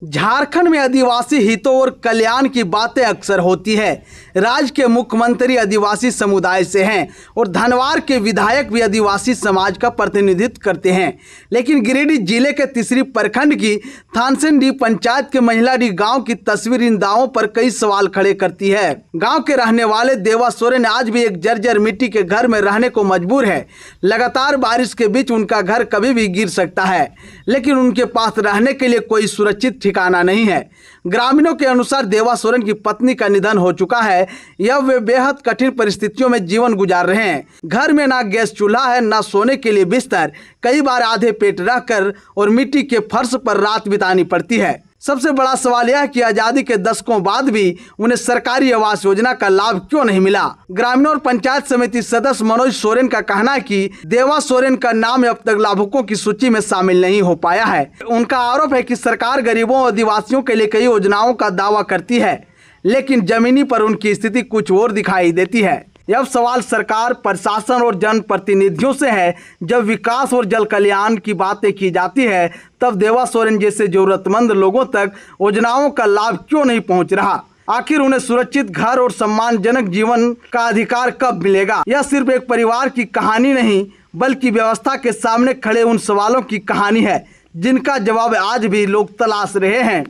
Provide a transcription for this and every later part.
झारखंड में आदिवासी हितों और कल्याण की बातें अक्सर होती है। राज्य के मुख्यमंत्री आदिवासी समुदाय से हैं और धनवार के विधायक भी आदिवासी समाज का प्रतिनिधित्व करते हैं। लेकिन गिरिडीह जिले के तीसरी प्रखंड की थानसेनडीह पंचायत के महिलाडीह गांव की तस्वीर इन दावों पर कई सवाल खड़े करती है। गांव के रहने वाले देवा सोरेन आज भी एक जर्जर मिट्टी के घर में रहने को मजबूर है। लगातार बारिश के बीच उनका घर कभी भी गिर सकता है, लेकिन उनके पास रहने के लिए कोई सुरक्षित ठिकाना नहीं है। ग्रामीणों के अनुसार देवा सोरेन की पत्नी का निधन हो चुका है। यह वे बेहद कठिन परिस्थितियों में जीवन गुजार रहे हैं। घर में ना गैस चूल्हा है, ना सोने के लिए बिस्तर। कई बार आधे पेट रहकर और मिट्टी के फर्श पर रात बितानी पड़ती है। सबसे बड़ा सवाल यह है कि आजादी के दशकों बाद भी उन्हें सरकारी आवास योजना का लाभ क्यों नहीं मिला। ग्रामीण और पंचायत समिति सदस्य मनोज सोरेन का कहना है कि देवा सोरेन का नाम अब तक लाभुकों की सूची में शामिल नहीं हो पाया है। उनका आरोप है कि सरकार गरीबों और आदिवासियों के लिए कई योजनाओं का दावा करती है, लेकिन जमीनी पर उनकी स्थिति कुछ और दिखाई देती है। यह सवाल सरकार, प्रशासन और जनप्रतिनिधियों से है। जब विकास और जल कल्याण की बातें की जाती है, तब देवा सोरेन जैसे जरूरतमंद लोगों तक योजनाओं का लाभ क्यों नहीं पहुंच रहा। आखिर उन्हें सुरक्षित घर और सम्मानजनक जीवन का अधिकार कब मिलेगा। यह सिर्फ एक परिवार की कहानी नहीं, बल्कि व्यवस्था के सामने खड़े उन सवालों की कहानी है, जिनका जवाब आज भी लोग तलाश रहे हैं।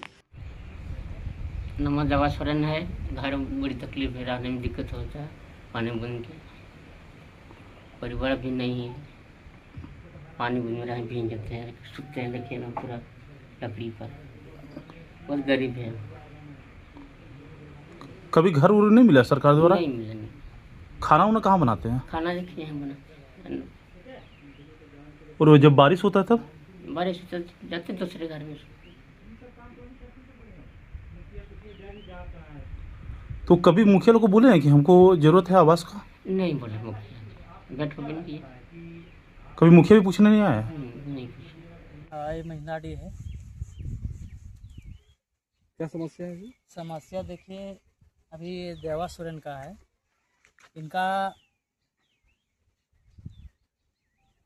नमः देवा सोरेन है। घर में बड़ी तकलीफ है, रहने में दिक्कत होता है, पानी बूंद के परिवार भी नहीं है। पानी बूंद में रह भीग जाते हैं, सूखते हैं। देखिए ना, पूरा लकड़ी पर, बहुत गरीब है। कभी घर उर नहीं मिला सरकार द्वारा? नहीं मिला। नहीं। खाना उन्हें कहाँ बनाते हैं? खाना देखिए हम बनाते हैं। और जब बारिश होता है तब? बारिश होता जाते दूसरे घर में। तो कभी मुखिया लोग को बोले हैं कि हमको जरूरत है आवास का? नहीं बोले मुखिया, बैठ हो नहीं किया। कभी मुखिया भी पूछने नहीं आया? नहीं पूछा। ये महिलाडीह है। क्या समस्या है? समस्या देखिए, अभी देवा सोरेन का है। इनका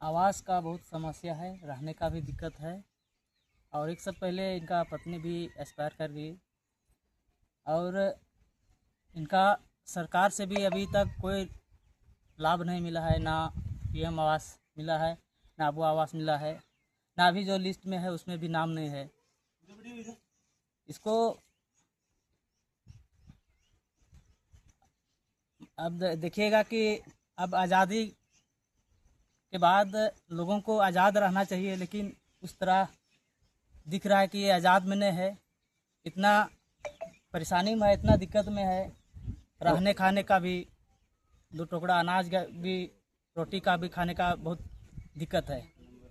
आवास का बहुत समस्या है, रहने का भी दिक्कत है। और एक साल पहले इनका पत्नी भी एक्सपायर कर गई। और इनका सरकार से भी अभी तक कोई लाभ नहीं मिला है। ना पीएम आवास मिला है, ना वो आवास मिला है, ना अभी जो लिस्ट में है उसमें भी नाम नहीं है। इसको अब देखिएगा कि अब आज़ादी के बाद लोगों को आज़ाद रहना चाहिए, लेकिन उस तरह दिख रहा है कि ये आज़ाद में नहीं है। इतना परेशानी में है, इतना दिक्कत में है। रहने खाने का भी, 2 टुकड़ा अनाज का भी, रोटी का भी खाने का बहुत दिक्कत है।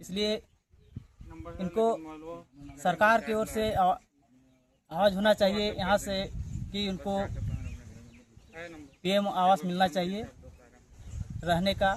इसलिए इनको सरकार की ओर से आवाज़ होना चाहिए यहाँ से कि उनको पीएम आवास मिलना चाहिए रहने का।